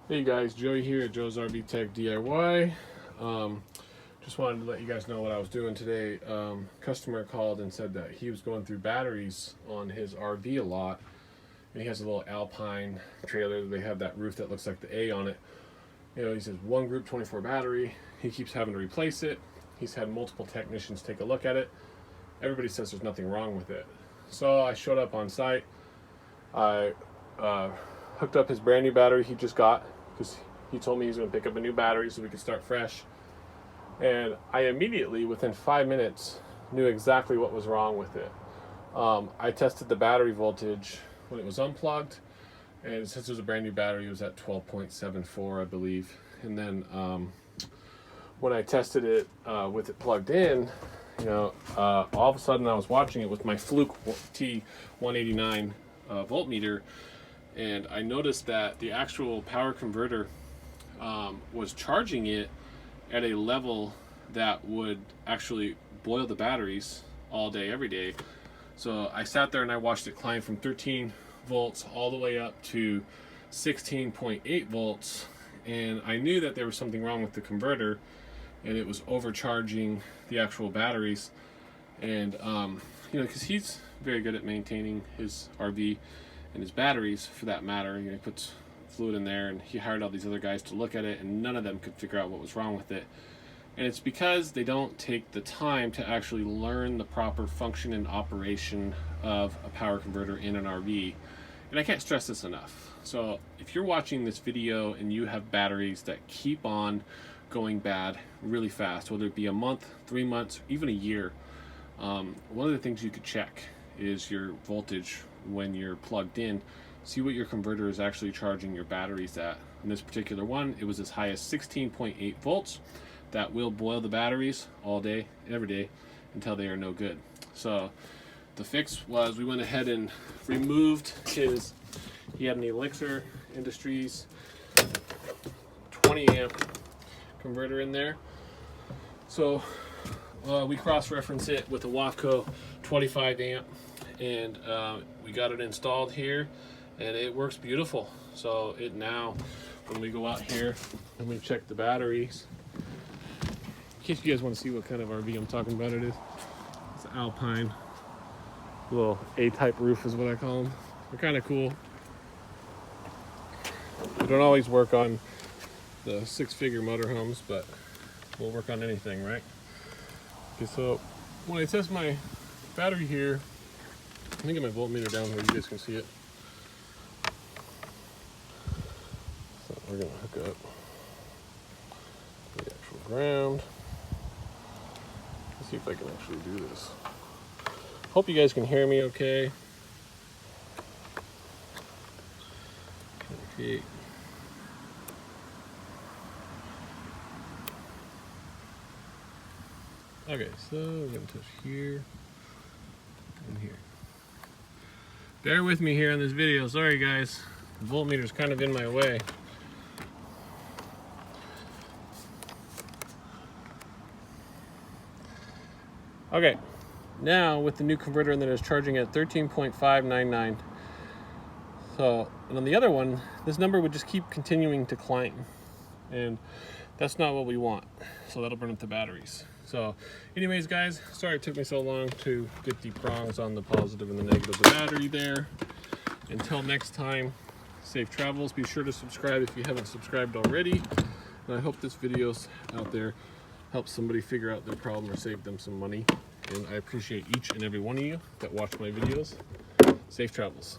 Hey guys, Joey here at Joe's RV Tech DIY. Just wanted to let you guys know what I was doing today. Customer called and said that he was going through batteries on his RV a lot. And he has a little Alpine trailer. They have that roof that looks like the A on it. You know, he says one group 24 battery. He keeps having to replace it. He's had multiple technicians take a look at it. Everybody says there's nothing wrong with it. So I showed up on site. I hooked up his brand new battery he just got, because he told me he's going to pick up a new battery so we could start fresh. And I immediately, within 5 minutes, knew exactly what was wrong with it. I tested the battery voltage when it was unplugged, and since it was a brand new battery, it was at 12.74, I believe. And then when I tested it with it plugged in, you know, all of a sudden I was watching it with my Fluke T189 voltmeter, and I noticed that the actual power converter was charging it at a level that would actually boil the batteries all day, every day. So I sat there and I watched it climb from 13 volts all the way up to 16.8 volts, and I knew that there was something wrong with the converter, and it was overcharging the actual batteries. And you know, because he's very good at maintaining his RV and his batteries, for that matter. You know, he puts fluid in there, and he hired all these other guys to look at it, and none of them could figure out what was wrong with it. And it's because they don't take the time to actually learn the proper function and operation of a power converter in an RV. And I can't stress this enough. So if you're watching this video and you have batteries that keep on going bad really fast, whether it be a month, 3 months, even a year, one of the things you could check is your voltage when you're plugged in. See what your converter is actually charging your batteries at. In this particular one, it was as high as 16.8 volts. That will boil the batteries all day, every day, until they are no good. So the fix was, we went ahead and removed he had an Elixir Industries 20 amp converter in there. So we cross-reference it with a Wafco 25 amp, and we got it installed here, and it works beautiful. So it now, when we go out here and we check the batteries, in case you guys want to see what kind of RV I'm talking about, it is. It's an Alpine, little A-type roof is what I call them. They're kind of cool. They don't always work on the six-figure motorhomes, but we'll work on anything, right? Okay, so when I test my battery here, let me get my voltmeter down where you guys can see it. So we're gonna hook up the actual ground. Let's see if I can actually do this. Hope you guys can hear me okay. Okay. Okay, so we're gonna touch here and here. Bear with me here on this video. Sorry guys, the voltmeter is kind of in my way. Okay, now with the new converter that is charging at 13.599. So, and on the other one, this number would just keep continuing to climb, and that's not what we want. So that'll burn up the batteries. So anyways guys, sorry it took me so long to get the prongs on the positive and the negative of the battery there. Until next time, safe travels. Be sure to subscribe if you haven't subscribed already. And I hope this video's out there helps somebody figure out their problem or save them some money. And I appreciate each and every one of you that watch my videos. Safe travels.